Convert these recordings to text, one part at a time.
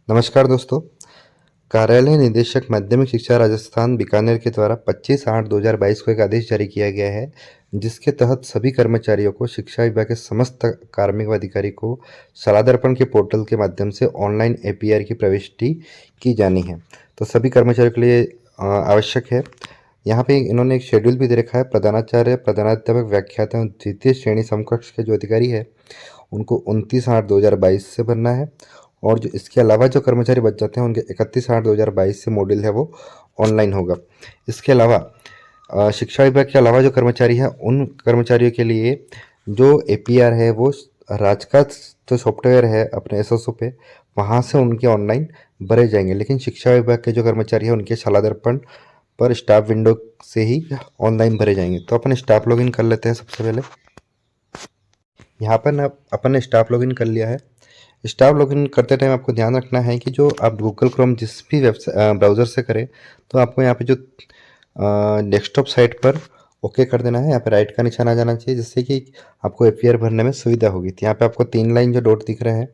नमस्कार दोस्तों। कार्यालय निदेशक माध्यमिक शिक्षा राजस्थान बीकानेर के द्वारा 25/8/2022 को एक आदेश जारी किया गया है, जिसके तहत सभी कर्मचारियों को शिक्षा विभाग के समस्त कार्मिक अधिकारी को शालादर्पण के पोर्टल के माध्यम से ऑनलाइन एपीआर की प्रविष्टि की जानी है। तो सभी कर्मचारियों के लिए आवश्यक है। यहाँ पे इन्होंने एक शेड्यूल भी दे रखा है। प्रधानाचार्य, प्रधानाध्यापक, व्याख्याता, द्वितीय श्रेणी समकक्ष के जो अधिकारी है उनको 29/8/2022 से भरना है। और जो इसके अलावा जो कर्मचारी बच जाते हैं उनके 31/8/2022 से मॉड्यूल है वो ऑनलाइन होगा। इसके अलावा शिक्षा विभाग के अलावा जो कर्मचारी हैं उन कर्मचारियों के लिए जो एपीआर है वो राजकाज जो सॉफ्टवेयर है अपने एसओसो पे वहाँ से उनके ऑनलाइन भरे जाएंगे। लेकिन शिक्षा विभाग के जो कर्मचारी हैं उनके शालादर्पण पर स्टाफ विंडो से ही ऑनलाइन भरे जाएंगे। तो अपन स्टाफ लॉगिन कर लेते हैं। सबसे पहले यहाँ पर ना अपन ने स्टाफ लॉगिन कर लिया है। स्टाफ लॉगिन करते टाइम आपको ध्यान रखना है कि जो आप गूगल क्रोम जिस भी ब्राउज़र से करें तो आपको यहाँ पे जो डेस्कटॉप साइट पर ओके कर देना है। यहाँ पे राइट का निशान आ जाना चाहिए जिससे कि आपको एपीआर भरने में सुविधा होगी। तो यहाँ पे आपको 3 लाइन जो डॉट दिख रहे हैं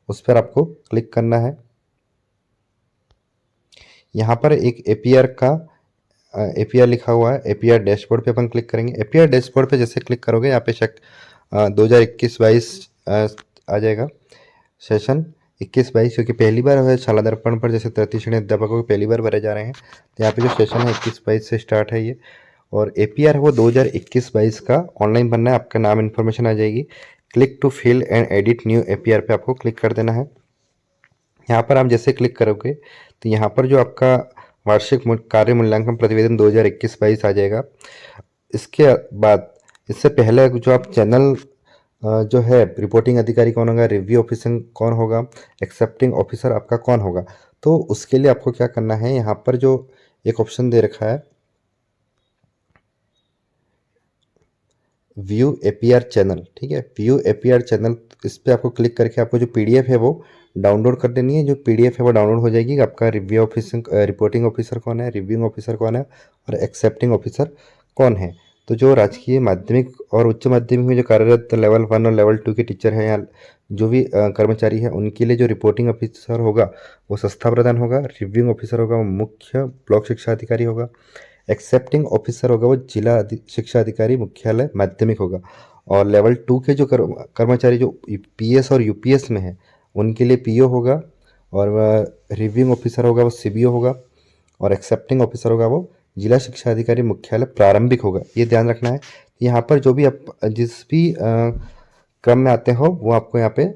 उस पर आपको क्लिक करना है। यहाँ पर एक एपीआर लिखा हुआ है। एपीआर डैशबोर्ड पे अपन क्लिक करेंगे। एपीआर डैशबोर्ड पे जैसे क्लिक करोगे यहाँ पे 2021-22 आ जाएगा सेशन 21-22, क्योंकि पहली बार है शालादर्पण पर जैसे तृतीय श्रेणी अध्यापकों को पहली बार भरे जा रहे हैं। तो यहाँ पे जो सेशन है 21-22 से स्टार्ट है ये। और एपीआर है वो 2021-22 का ऑनलाइन बनना है। आपका नाम इन्फॉर्मेशन आ जाएगी। Click to fill and edit new APR पे आपको क्लिक कर देना है। यहाँ पर आप जैसे क्लिक करोगे तो यहाँ पर जो आपका वार्षिक कार्य मूल्यांकन प्रतिवेदन 2021-22 आ जाएगा। इसके बाद इससे पहले जो आप चैनल जो है रिपोर्टिंग अधिकारी कौन होगा, रिव्यू ऑफिसर कौन होगा, एक्सेप्टिंग ऑफिसर आपका कौन होगा, तो उसके लिए आपको क्या करना है, यहाँ पर जो एक ऑप्शन दे रखा है व्यू एपीआर चैनल, ठीक है, व्यू एपीआर चैनल, इस पर आपको क्लिक करके आपको जो पीडीएफ है वो डाउनलोड कर देनी है। जो पीडीएफ है वो डाउनलोड हो जाएगी। आपका रिव्यू ऑफिसर, रिपोर्टिंग ऑफिसर कौन है, रिव्यूइंग ऑफिसर कौन है और एक्सेप्टिंग ऑफिसर कौन है। तो जो राजकीय माध्यमिक और उच्च माध्यमिक में जो कार्यरत लेवल 1 और लेवल 2 के टीचर हैं या जो भी कर्मचारी हैं उनके लिए जो रिपोर्टिंग ऑफिसर होगा वो संस्था प्रधान होगा, रिव्यूइंग ऑफिसर होगा वो मुख्य ब्लॉक शिक्षा अधिकारी होगा, एक्सेप्टिंग ऑफिसर होगा वो जिला शिक्षा अधिकारी मुख्यालय माध्यमिक होगा। और लेवल 2 के जो कर्मचारी जो पीएस और यूपीएस में है उनके लिए पीओ होगा, और रिव्यूइंग ऑफिसर होगा वो सीबीओ होगा, और एक्सेप्टिंग ऑफिसर होगा वो जिला शिक्षा अधिकारी मुख्यालय प्रारंभिक होगा। ये ध्यान रखना है। यहाँ पर जो भी आप जिस भी क्रम में आते हो वो आपको यहाँ पे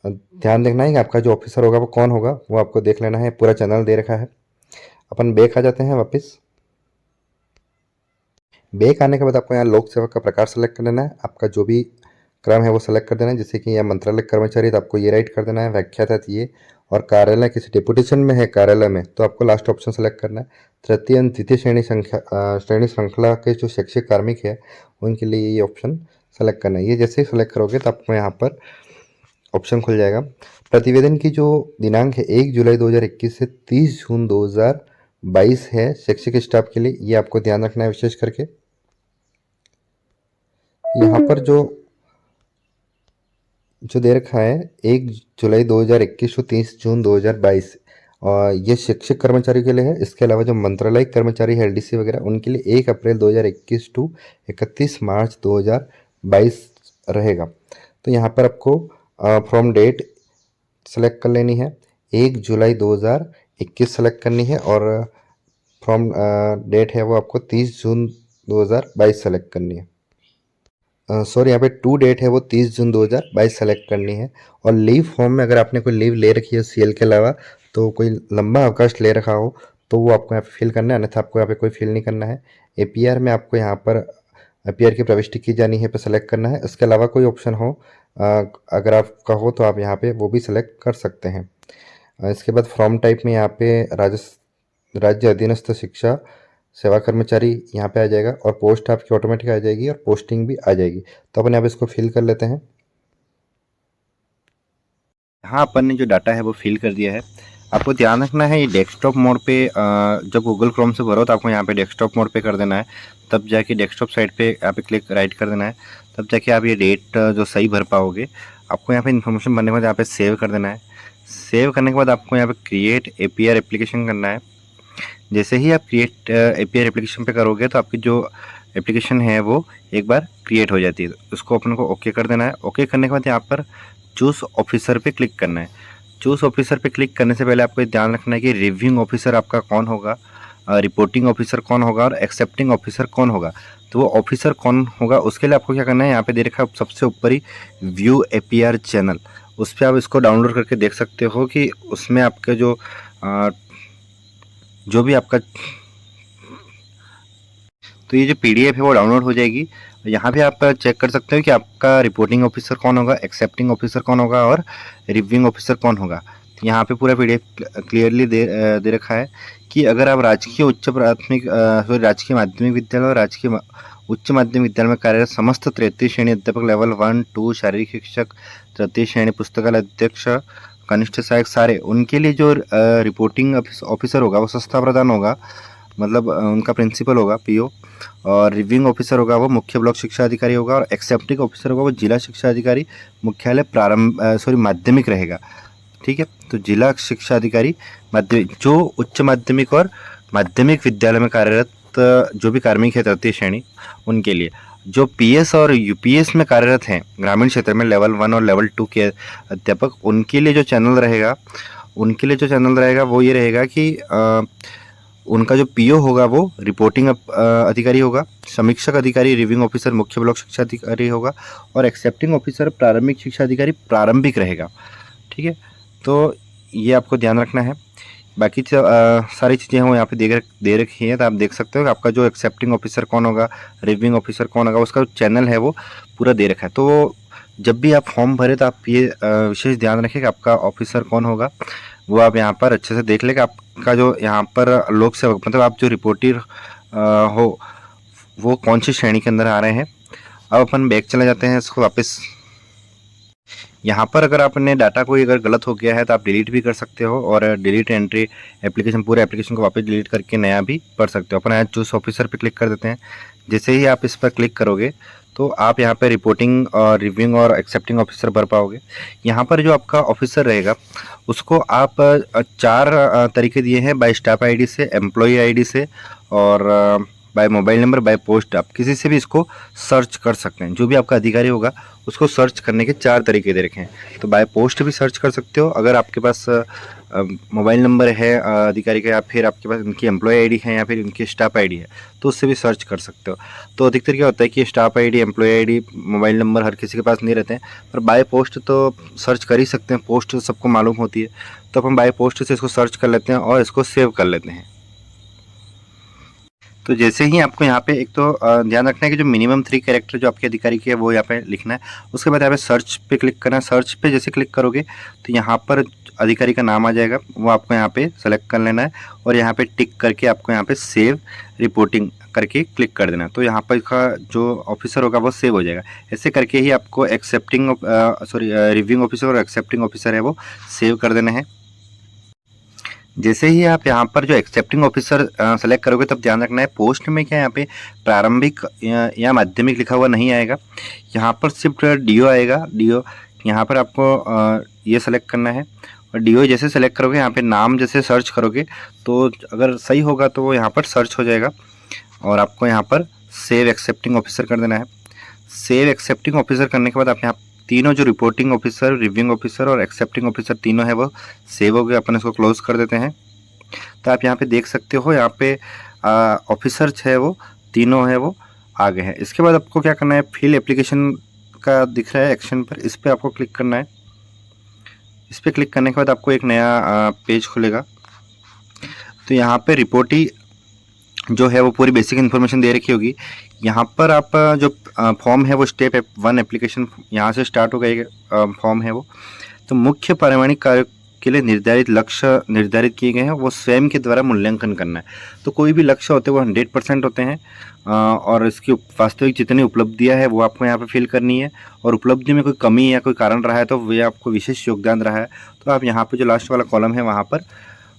ध्यान देखना है कि आपका जो ऑफिसर होगा वो कौन होगा, वो आपको देख लेना है। पूरा चैनल दे रखा है। अपन बैक आ जाते हैं वापस। बैक आने के बाद आपको यहाँ लोक सेवक का प्रकार सेलेक्ट कर देना है। आपका जो भी क्रम है वो सेलेक्ट कर देना है। जैसे कि यह मंत्रालय कर्मचारी तो आपको ये राइट कर देना है, व्याख्याता ये, और कार्यालय किसी डेपुटेशन में है कार्यालय में तो आपको लास्ट ऑप्शन सेलेक्ट करना है। तृतीय द्वितीय श्रेणी श्रृंखला के जो शैक्षिक कार्मिक है उनके लिए ये ऑप्शन सेलेक्ट करना है। ये जैसे ही सेलेक्ट करोगे तो आपको यहाँ पर ऑप्शन खुल जाएगा। प्रतिवेदन की जो दिनांक है 1 जुलाई 2021 से 30 जून 2022 है शैक्षिक स्टाफ के लिए, ये आपको ध्यान रखना है विशेष करके। यहाँ पर जो दे रखा है 1 जुलाई 2021 से 30 जून 2022, और ये शिक्षक कर्मचारियों के लिए है। इसके अलावा जो मंत्रालयिक कर्मचारी है एलडीसी वगैरह उनके लिए 1 अप्रैल 2021 टू 31 मार्च 2022 रहेगा। तो यहाँ पर आपको फ्रॉम डेट सेलेक्ट कर लेनी है, 1 जुलाई 2021 सेलेक्ट करनी है, और फ्रॉम डेट है वो आपको 30 जून 2022 सेलेक्ट करनी है। सॉरी, यहाँ पे टू डेट है वो 30 जून 2022 सेलेक्ट करनी है। और लीव फॉर्म में अगर आपने कोई लीव ले रखी है सीएल के अलावा, तो कोई लंबा अवकाश ले रखा हो तो वो आपको यहाँ पे फिल करना है, अन्यथा आपको यहाँ पे कोई फिल नहीं करना है। एपीआर में आपको यहाँ पर एपीआर की प्रविष्टि की जानी है पे सेलेक्ट करना है। इसके अलावा कोई ऑप्शन हो अगर आपका हो तो आप यहाँ पे वो भी सिलेक्ट कर सकते हैं। इसके बाद फॉर्म टाइप में यहाँ पे राज्य अधीनस्थ शिक्षा सेवा कर्मचारी यहाँ पे आ जाएगा, और पोस्ट आपकी ऑटोमेटिक आ जाएगी और पोस्टिंग भी आ जाएगी। तो अपन यहाँ पे इसको फिल कर लेते हैं। हाँ, अपन ने जो डाटा है वो फिल कर दिया है। आपको ध्यान रखना है ये डेस्कटॉप मोड पे जब गूगल क्रोम से भरो तो आपको यहाँ पे डेस्कटॉप मोड पे कर देना है, तब जाके डेस्कटॉप साइट पे यहाँ पे क्लिक राइट कर देना है, तब जाके आप ये डेट जो सही भर पाओगे। आपको यहाँ पे इन्फॉर्मेशन भरने के बाद यहाँ पे सेव कर देना है। सेव करने के बाद आपको यहाँ पे क्रिएट एपीआर एप्लीकेशन करना है। जैसे ही आप क्रिएट एपीआर एप्लीकेशन पे करोगे तो आपकी जो एप्लीकेशन है वो एक बार क्रिएट हो जाती है। उसको अपन को ओके कर देना है। ओके करने के बाद यहाँ पर चूज़ ऑफिसर पे क्लिक करना है। चूज़ ऑफिसर पे क्लिक करने से पहले आपको ये ध्यान रखना है कि रिव्यूइंग ऑफिसर आपका कौन होगा, रिपोर्टिंग ऑफिसर कौन होगा और एक्सेप्टिंग ऑफिसर कौन होगा। तो वो ऑफिसर कौन होगा उसके लिए आपको क्या करना है, यहाँ पे दे रखा है सबसे ऊपर ही व्यू एपीआर चैनल, उस पर आप इसको डाउनलोड करके देख सकते हो कि उसमें आपके जो भी आपका तो ये जो पीडीएफ है वो डाउनलोड हो जाएगी। यहाँ पे आप चेक कर सकते हो कि आपका रिपोर्टिंग ऑफिसर कौन होगा, एक्सेप्टिंग ऑफिसर कौन होगा और रिव्यूइंग ऑफिसर कौन होगा। तो यहाँ पे पूरा पीडीएफ क्लियरली दे रखा है कि अगर आप राजकीय उच्च प्राथमिक राजकीय माध्यमिक विद्यालय और राजकीय उच्च माध्यमिक विद्यालय में कार्यरत समस्त तृतीय श्रेणी अध्यापक लेवल 1, 2 शारीरिक शिक्षक, तृतीय श्रेणी पुस्तकालय अध्यक्ष, कनिष्ठ सहायक सारे, उनके लिए जो रिपोर्टिंग ऑफिसर होगा वो संस्था प्रधान होगा, मतलब उनका प्रिंसिपल होगा पीओ, और रिव्यूइंग ऑफिसर होगा वो मुख्य ब्लॉक शिक्षा अधिकारी होगा, और एक्सेप्टिंग ऑफिसर होगा वो जिला शिक्षा अधिकारी मुख्यालय माध्यमिक रहेगा। ठीक है, तो जिला शिक्षा अधिकारी माध्यमिक जो उच्च माध्यमिक और माध्यमिक विद्यालय में कार्यरत जो भी कार्मिक है तृतीय श्रेणी, उनके लिए। जो पीएस और यूपीएस में कार्यरत हैं ग्रामीण क्षेत्र में लेवल 1 और लेवल 2 के अध्यापक, उनके लिए जो चैनल रहेगा वो ये रहेगा कि उनका जो पीओ होगा वो रिपोर्टिंग अधिकारी होगा, समीक्षक अधिकारी रिव्यूइंग ऑफिसर मुख्य ब्लॉक शिक्षा अधिकारी होगा, और एक्सेप्टिंग ऑफिसर प्रारंभिक शिक्षा अधिकारी प्रारंभिक रहेगा। ठीक है, तो ये आपको ध्यान रखना है। बाकी सारी चीज़ें हैं वो यहाँ पे दे रखी हैं, तो आप देख सकते हो कि आपका जो एक्सेप्टिंग ऑफिसर कौन होगा, रिव्यूइंग ऑफिसर कौन होगा, उसका जो चैनल है वो पूरा दे रखा है। तो जब भी आप फॉर्म भरें तो आप ये विशेष ध्यान रखें कि आपका ऑफिसर कौन होगा, वो आप यहाँ पर अच्छे से देख लें कि आपका जो यहाँ पर लोक सेवक मतलब आप जो रिपोर्टर हो वो कौन सी श्रेणी के अंदर आ रहे हैं। अब अपन बैक चले जाते हैं इसको वापस। यहाँ पर अगर आपने डाटा कोई अगर गलत हो गया है तो आप डिलीट भी कर सकते हो, और डिलीट एंट्री एप्लीकेशन पूरे एप्लीकेशन को वापस डिलीट करके नया भी पढ़ सकते हो। अपन यहाँ चूज ऑफिसर पे क्लिक कर देते हैं। जैसे ही आप इस पर क्लिक करोगे तो आप यहाँ पे रिपोर्टिंग और रिव्यूइंग और एक्सेप्टिंग ऑफिसर भर पाओगे। यहाँ पर जो आपका ऑफिसर रहेगा उसको आप 4 तरीके दिए हैं, बाय स्टाफ आईडी से, एम्प्लॉय आईडी से, और by mobile number, by post. आप किसी से भी इसको सर्च कर सकते हैं। जो भी आपका अधिकारी होगा उसको सर्च करने के 4 तरीके दे रखे हैं। तो बाय पोस्ट भी सर्च कर सकते हो अगर आपके पास मोबाइल नंबर है अधिकारी का, या फिर आपके पास उनकी एम्प्लॉय आईडी है, या फिर उनकी स्टाफ आईडी है, तो उससे भी सर्च कर सकते हो। तो अधिकतर क्या होता है कि staff ID, employ ID, mobile number हर किसी के पास नहीं रहते हैं, पर बाय पोस्ट तो सर्च कर ही सकते हैं। पोस्ट तो सबको मालूम होती है, तो अपन बाय पोस्ट से इसको सर्च कर लेते हैं और इसको सेव कर लेते हैं। तो जैसे ही आपको यहाँ पे एक तो ध्यान रखना है कि जो मिनिमम 3 कैरेक्टर जो आपके अधिकारी के है वो यहाँ पे लिखना है। उसके बाद यहाँ पे सर्च पे क्लिक करना है। सर्च पे जैसे क्लिक करोगे तो यहाँ पर अधिकारी का नाम आ जाएगा, वो आपको यहाँ पे सेलेक्ट कर लेना है, और यहाँ पे टिक करके आपको यहाँ पे सेव रिपोर्टिंग करके क्लिक कर देना है। तो यहाँ पर का जो ऑफिसर होगा वो सेव हो जाएगा। ऐसे करके ही आपको रिव्यूइंग ऑफिसर और एक्सेप्टिंग ऑफिसर है वो सेव कर देना है। जैसे ही आप यहाँ पर जो एक्सेप्टिंग ऑफिसर सेलेक्ट करोगे तब ध्यान रखना है पोस्ट में क्या यहाँ पे प्रारंभिक या माध्यमिक लिखा हुआ नहीं आएगा। यहाँ पर सिर्फ डीओ आएगा। डीओ यहाँ पर आपको ये सेलेक्ट करना है, और डीओ जैसे सेलेक्ट करोगे यहाँ पे नाम जैसे सर्च करोगे तो अगर सही होगा तो वो यहाँ पर सर्च हो जाएगा, और आपको यहाँ पर सेव एक्सेप्टिंग ऑफिसर कर देना है। सेव एक्सेप्टिंग ऑफिसर करने के बाद आप यहाँ तीनों जो रिपोर्टिंग ऑफिसर, रिव्यूइंग ऑफिसर और एक्सेप्टिंग ऑफिसर तीनों है वो सेव हो गए। अपन इसको क्लोज कर देते हैं। तो आप यहाँ पे देख सकते हो यहाँ पे ऑफिसर है वो तीनों है वो आ गए हैं। इसके बाद आपको क्या करना है, फिल एप्लीकेशन का दिख रहा है एक्शन पर, इस पर आपको क्लिक करना है। इस पर क्लिक करने के बाद आपको एक नया पेज खुलेगा। तो यहाँ पे रिपोर्टी जो है वो पूरी बेसिक इन्फॉर्मेशन दे रखी होगी। यहाँ पर आप जो फॉर्म है वो स्टेप 1 एप्लीकेशन यहाँ से स्टार्ट होगा। एक फॉर्म है वो, तो मुख्य पारिवारिक कार्य के लिए निर्धारित लक्ष्य निर्धारित किए गए हैं, वो स्वयं के द्वारा मूल्यांकन करना है। तो कोई भी लक्ष्य होते हैं वो 100% होते हैं, और इसकी वास्तविक जितनी उपलब्धियां है वो आपको यहाँ पे फिल करनी है, और उपलब्धि में कोई कमी या कोई कारण रहा है तो वे आपको विशेष योगदान रहा है तो आप यहाँ पे जो लास्ट वाला कॉलम है वहाँ पर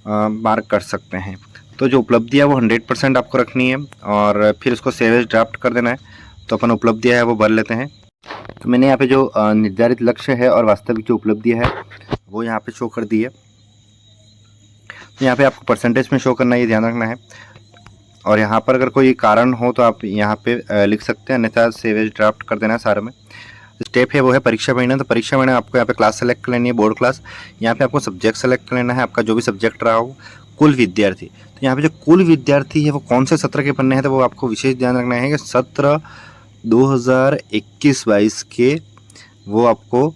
मार्क कर सकते हैं। तो जो उपलब्धियाँ वो 100% आपको रखनी है, और फिर उसको सेव एज ड्राफ्ट कर देना है। तो अपन उपलब्धियाँ है वो भर लेते हैं। तो मैंने यहाँ पे जो निर्धारित लक्ष्य है और वास्तविक जो उपलब्धियाँ है वो यहाँ पे शो कर दी है। तो यहाँ पे आपको परसेंटेज में शो करना है, ये ध्यान रखना है। और यहाँ पर अगर कोई कारण हो तो आप यहाँ पे लिख सकते हैं, अन्यथा सेव एज ड्राफ्ट कर देना है सारे में। स्टेप है वो है परीक्षा परिणाम। तो परीक्षा परिणाम आपको यहाँ पे क्लास सेलेक्ट कर लेनी है, बोर्ड क्लास। यहाँ पे आपको सब्जेक्ट सेलेक्ट कर लेना है, आपका जो भी सब्जेक्ट रहा हो। कुल विद्यार्थी, तो यहाँ पे जो कुल विद्यार्थी है वो कौन से सत्र के बनने हैं, तो वो आपको विशेष ध्यान रखना है कि सत्र 2021-22 के वो आपको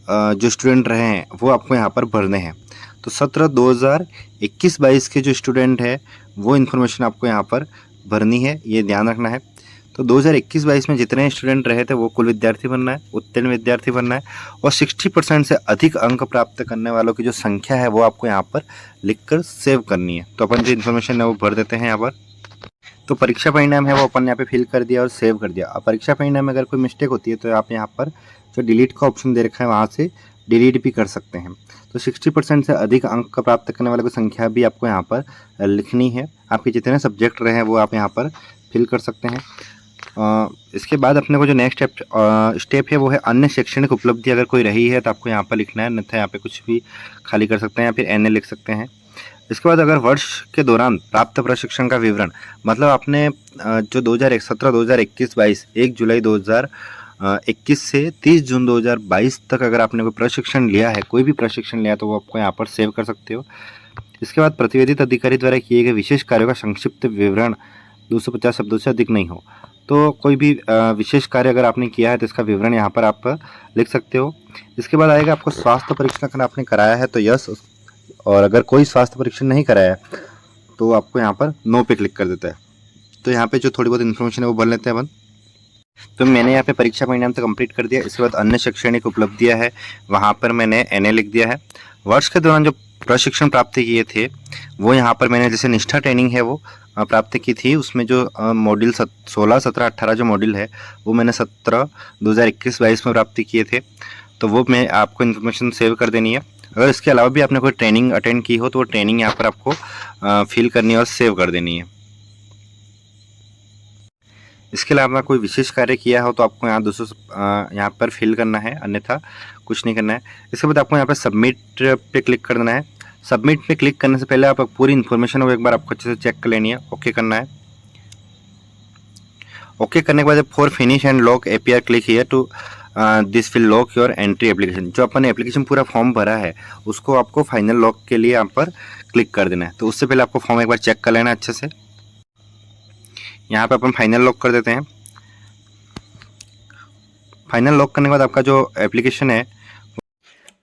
जो स्टूडेंट रहे हैं वो आपको यहाँ पर भरने हैं। तो सत्र 2021-22 के जो स्टूडेंट है वो इन्फॉर्मेशन आपको यहाँ पर भरनी है, ये ध्यान रखना है। तो 2021-22 में जितने स्टूडेंट रहे थे वो कुल विद्यार्थी बनना है, उत्तीर्ण विद्यार्थी बनना है। और 60% से अधिक अंक प्राप्त करने वालों की जो संख्या है वो आपको यहाँ पर लिखकर सेव करनी है। तो अपन जो इन्फॉर्मेशन है वो भर देते हैं यहाँ पर। तो परीक्षा परिणाम है वो अपन यहाँ पे फिल कर दिया और सेव कर दिया। अब परीक्षा परिणाम में अगर कोई मिस्टेक होती है तो आप यहाँ पर जो डिलीट का ऑप्शन दे रखा है वहाँ से डिलीट भी कर सकते हैं। तो 60% से अधिक अंक प्राप्त करने वालों की संख्या भी आपको यहाँ पर लिखनी है। आपके जितने सब्जेक्ट रहे हैं वो आप यहाँ पर फिल कर सकते हैं। इसके बाद अपने को जो नेक्स्ट स्टेप है वो है अन्य शैक्षणिक उपलब्धि अगर कोई रही है तो आपको यहाँ पर लिखना है, अन्यथा यहाँ पे कुछ भी खाली कर सकते हैं या फिर एन लिख सकते हैं। इसके बाद अगर वर्ष के दौरान प्राप्त प्रशिक्षण का विवरण, मतलब आपने जो 2017-2021-22 1 जुलाई 2021 से 30 जून 2022 तक अगर आपने कोई प्रशिक्षण लिया है, कोई भी प्रशिक्षण लिया, तो वो आपको यहाँ पर सेव कर सकते हो। इसके बाद प्रतिवेदित अधिकारी द्वारा किए गए विशेष कार्यों का संक्षिप्त विवरण 250 शब्दों से अधिक नहीं हो। तो कोई भी विशेष कार्य अगर आपने किया है तो इसका विवरण यहाँ पर आप लिख सकते हो। इसके बाद आएगा आपको स्वास्थ्य परीक्षण अगर आपने कराया है तो यस, और अगर कोई स्वास्थ्य परीक्षण नहीं कराया है तो आपको यहाँ पर नो पे क्लिक कर देता है। तो यहाँ पे जो थोड़ी बहुत इन्फॉर्मेशन है वो भर लेते हैं अपन। तो मैंने यहाँ पे परीक्षा परिणाम तो कंप्लीट कर दिया। इसके बाद अन्य शैक्षणिक उपलब्धियाँ है, वहाँ पर मैंने एनए लिख दिया है। वर्ष के दौरान जो प्रशिक्षण प्राप्त किए थे वो यहाँ पर मैंने जैसे निष्ठा ट्रेनिंग है वो प्राप्त की थी। उसमें जो मॉड्यूल 16, 17, 18 जो मॉड्यूल है वो मैंने 2021-22 में प्राप्त किए थे। तो वो मैं आपको इन्फॉर्मेशन सेव कर देनी है। अगर इसके अलावा भी आपने कोई ट्रेनिंग अटेंड की हो तो वो ट्रेनिंग यहाँ पर आपको फिल करनी है और सेव कर देनी है। इसके अलावा कोई विशेष कार्य किया हो तो आपको यहाँ 200 यहाँ पर फिल करना है, अन्यथा कुछ नहीं करना है। इसके बाद आपको यहाँ पर सबमिट पे क्लिक कर देना है। सबमिट पे क्लिक करने से पहले आप पूरी इन्फॉर्मेशन वो एक बार आपको अच्छे से चेक कर लेनी है, ओके करना है। ओके करने के बाद for finish and lock APR click here to this will lock your entry application. जो अपन ने एप्लीकेशन पूरा फॉर्म भरा है उसको आपको फाइनल लॉक के लिए यहाँ पर क्लिक कर देना है। तो उससे पहले आपको फॉर्म एक बार चेक कर लेना है अच्छे से। यहाँ पे अपन फाइनल लॉक कर देते हैं। फाइनल लॉक करने के बाद आपका जो एप्लीकेशन है,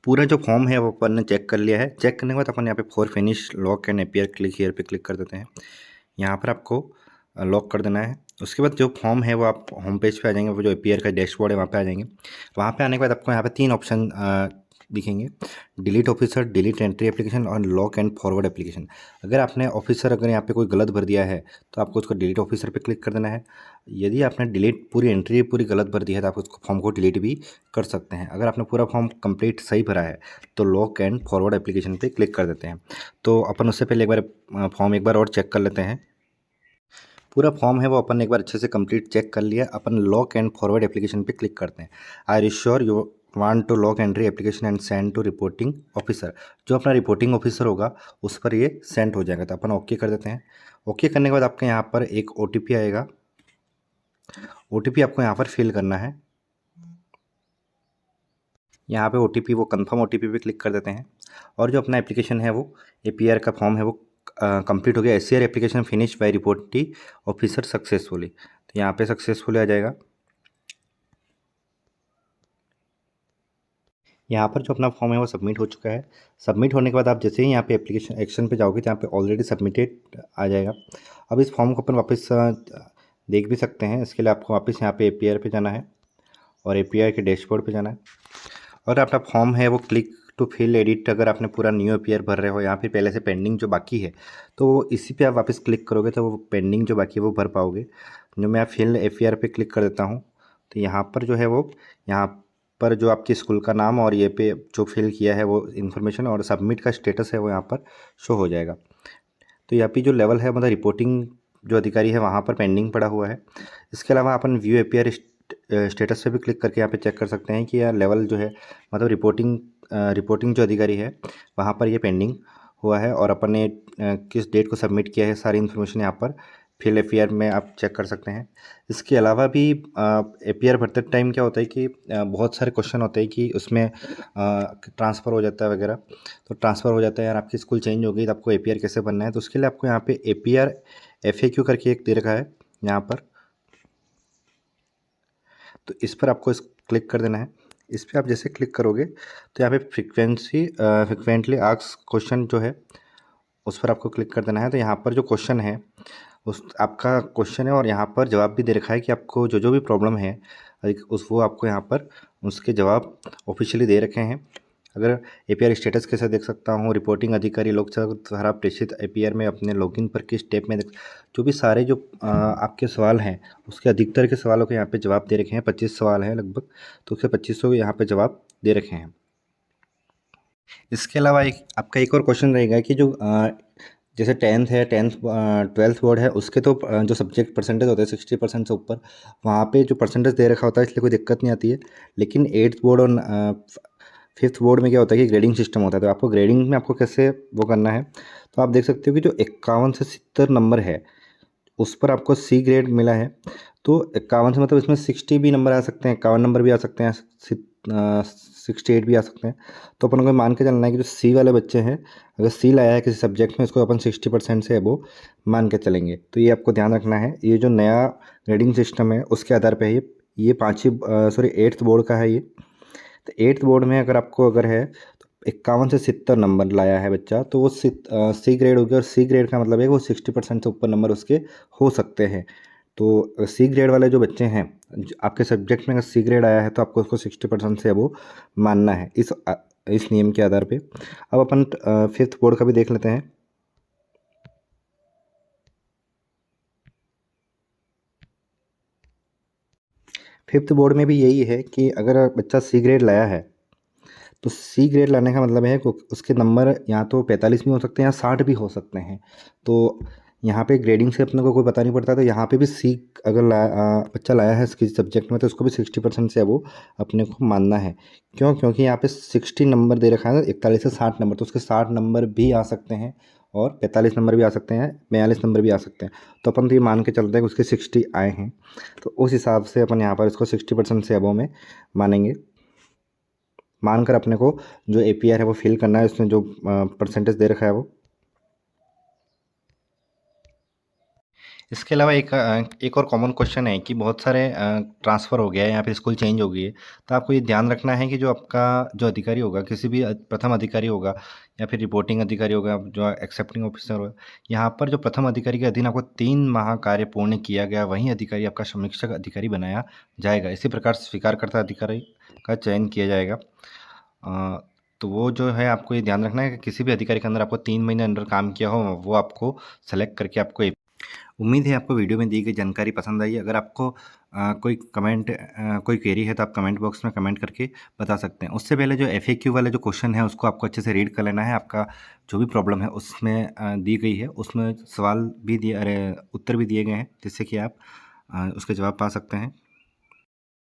पूरा जो फॉर्म है वो अपन ने चेक कर लिया है। चेक करने के बाद अपन यहाँ पे for finish lock and APR click here पे क्लिक कर देते हैं। यहाँ पर आपको लॉक कर देना है। उसके बाद जो फॉर्म है वो आप होम पेज पे आ जाएंगे, वो जो एपीआर का डैशबोर्ड है वहाँ पे आ जाएंगे। वहाँ पे आने के बाद आपको यहाँ पे 3 ऑप्शन दिखेंगे, delete officer, delete entry application और लॉक एंड फॉरवर्ड एप्लीकेशन। अगर आपने ऑफिसर अगर यहाँ पे कोई गलत भर दिया है तो आपको उसको डिलीट ऑफिसर पे क्लिक कर देना है। यदि आपने डिलीट पूरी एंट्री पूरी गलत भर दी है तो आप उसको फॉर्म को डिलीट भी कर सकते हैं। अगर आपने पूरा फॉर्म कंप्लीट सही भरा है तो लॉक एंड फॉरवर्ड एप्लीकेशन पे क्लिक कर देते हैं। तो अपन उससे पहले एक बार फॉर्म एक बार और चेक कर लेते हैं। पूरा फॉर्म है वो अपन ने एक बार अच्छे से कंप्लीट चेक कर लिया। अपन लॉक एंड फॉरवर्ड एप्लीकेशन पे क्लिक करते हैं। I am sure you want to lock entry application and send to reporting officer. जो अपना रिपोर्टिंग ऑफिसर होगा उस पर ये सेंड हो जाएगा। तो अपन ओके कर देते हैं। ओके करने के बाद आपके यहाँ पर एक OTP आएगा। OTP आपको यहाँ पर फिल करना है। यहाँ पे OTP वो कंफर्म OTP पे क्लिक कर देते हैं। और जो अपना एप्लीकेशन है वो APR का फॉर्म है वो कंप्लीट हो गया। SCR application finish by reporting officer successfully. तो यहाँ पे सक्सेसफुली आ जाएगा। यहाँ पर जो अपना फॉर्म है वो सबमिट हो चुका है। सबमिट होने के बाद आप जैसे ही यहाँ पे एप्लीकेशन एक्शन पे जाओगे तो यहाँ पे ऑलरेडी सबमिटेड आ जाएगा। अब इस फॉर्म को अपन वापस देख भी सकते हैं। इसके लिए आपको वापस यहाँ पे APR पे जाना है और APR के डैशबोर्ड पे जाना है। और अपना फॉर्म है वो क्लिक टू फिल एडिट, अगर आपने पूरा न्यू APR भर रहे हो या फिर पहले से पेंडिंग जो बाकी है तो वो इसी पे आप वापस क्लिक करोगे तो वो पेंडिंग जो बाकी है वो भर पाओगे। जो मैं फिल APR पे क्लिक कर देता हूँ तो यहाँ पर जो है वो यहाँ पर जो आपके स्कूल का नाम और ये पे जो फिल किया है वो इन्फॉर्मेशन और सबमिट का स्टेटस है वो यहाँ पर शो हो जाएगा। तो यहाँ पे जो लेवल है मतलब रिपोर्टिंग जो अधिकारी है वहाँ पर पेंडिंग पड़ा हुआ है। इसके अलावा अपन व्यू APR स्टेटस पे भी क्लिक करके यहाँ पे चेक कर सकते हैं कि यार लेवल जो है मतलब रिपोर्टिंग रिपोर्टिंग जो अधिकारी है वहाँ पर ये पेंडिंग हुआ है और अपन ने किस डेट को सबमिट किया है सारी इन्फॉर्मेशन यहाँ पर फिल एफआईआर में आप चेक कर सकते हैं। इसके अलावा भी एपीआर भरते टाइम क्या होता है कि बहुत सारे क्वेश्चन होते हैं कि उसमें ट्रांसफ़र हो जाता है वगैरह, तो ट्रांसफ़र हो जाता है यार आपकी स्कूल चेंज हो गई तो आपको एपीआर कैसे बनना है, तो उसके लिए आपको यहाँ पे एपीआर एफएक्यू करके एक दे रखा है यहाँ पर, तो इस पर आपको क्लिक कर देना है। इस पर आप जैसे क्लिक करोगे तो यहाँ पे फ्रिक्वेंटली आस्क्ड क्वेश्चन जो है उस पर आपको क्लिक कर देना है। तो यहाँ पर जो क्वेश्चन है उस आपका क्वेश्चन है और यहाँ पर जवाब भी दे रखा है कि आपको जो जो भी प्रॉब्लम है वो आपको यहाँ पर उसके जवाब ऑफिशियली दे रखे हैं। अगर एपीआर स्टेटस कैसे देख सकता हूँ, रिपोर्टिंग अधिकारी लोक सेवा द्वारा प्रेषित एपीआर में अपने लॉगिन पर किस स्टेप में जो भी सारे जो आपके सवाल हैं उसके अधिकतर के सवालों के यहाँ पे जवाब दे रखे हैं। 25 सवाल हैं लगभग, तो उसके 2500 यहाँ पे जवाब दे रखे हैं। इसके अलावा आपका एक और क्वेश्चन रहेगा कि जो जैसे 10th है 12th बोर्ड है उसके तो जो सब्जेक्ट परसेंटेज होते हैं 60% से ऊपर, वहाँ पे जो परसेंटेज दे रखा होता है इसलिए कोई दिक्कत नहीं आती है। लेकिन 8th बोर्ड और 5th बोर्ड में क्या होता है कि ग्रेडिंग सिस्टम होता है, तो आपको ग्रेडिंग में आपको कैसे वो करना है, तो आप देख सकते हो कि जो 51 से 70 नंबर है उस पर आपको सी ग्रेड मिला है। तो 51 से मतलब इसमें 60 भी नंबर आ सकते हैं, 51 नंबर भी आ सकते हैं, 68 भी आ सकते हैं। तो अपन को मान के चलना है कि जो सी वाले बच्चे हैं अगर सी लाया है किसी सब्जेक्ट में इसको अपन 60% से अबो मान के चलेंगे। तो ये आपको ध्यान रखना है। ये जो नया ग्रेडिंग सिस्टम है उसके आधार पर ये 8th बोर्ड का है ये। तो 8th बोर्ड में अगर है तो 51 से 70 नंबर लाया है बच्चा तो वो सी ग्रेड हो गया, और सी ग्रेड का मतलब है वो 60% से ऊपर नंबर उसके हो सकते हैं। तो सी ग्रेड वाले जो बच्चे हैं आपके सब्जेक्ट में अगर सी ग्रेड आया है तो आपको उसको 60% से अबो मानना है इस नियम के आधार पे। अब अपन 5th बोर्ड का भी देख लेते हैं। फिफ्थ बोर्ड में भी यही है कि अगर बच्चा सी ग्रेड लाया है तो सी ग्रेड लाने का मतलब है कि उसके नंबर या तो 45 भी हो सकते हैं या 60 भी हो सकते हैं। तो यहाँ पे ग्रेडिंग से अपने को कोई पता नहीं पड़ता, तो यहाँ पे भी सी अगर बच्चा लाया है किसी सब्जेक्ट में तो उसको भी 60% से वो अपने को मानना है। क्योंकि यहाँ पे 60 नंबर दे रखा है, 41 से 60 नंबर, तो उसके 60 नंबर भी आ सकते हैं और 45 नंबर भी आ सकते हैं, 42 नंबर भी आ सकते हैं। तो अपन तो ये मान के चलते हैं कि उसके 60 आए हैं, तो उस हिसाब से अपन यहाँ पर इसको 60% से अबव में मानेंगे। मानकर अपने को जो एपीआर है वो फिल करना है, उसमें जो परसेंटेज दे रखा है वो। इसके अलावा एक और कॉमन क्वेश्चन है कि बहुत सारे ट्रांसफ़र हो गया है या फिर स्कूल चेंज हो गई है, तो आपको ये ध्यान रखना है कि जो आपका जो अधिकारी होगा किसी भी प्रथम अधिकारी होगा या फिर रिपोर्टिंग अधिकारी होगा, जो एक्सेप्टिंग ऑफिसर होगा, यहाँ पर जो प्रथम अधिकारी के अधीन आपको 3 माह कार्य पूर्ण किया गया वहीं अधिकारी आपका समीक्षक अधिकारी बनाया जाएगा। इसी प्रकार स्वीकारकर्ता अधिकारी का चयन किया जाएगा। तो वो जो है आपको ये ध्यान रखना है कि किसी भी अधिकारी के अंदर आपको 3 महीने अंदर काम किया हो वो आपको सेलेक्ट करके आपको। उम्मीद है आपको वीडियो में दी गई जानकारी पसंद आई। अगर आपको कोई क्वेरी है तो आप कमेंट बॉक्स में कमेंट करके बता सकते हैं। उससे पहले जो एफएक्यू वाले जो क्वेश्चन है उसको आपको अच्छे से रीड कर लेना है। आपका जो भी प्रॉब्लम है उसमें दी गई है, उसमें सवाल भी दिए उत्तर भी दिए गए हैं जिससे कि आप उसके जवाब पा सकते हैं।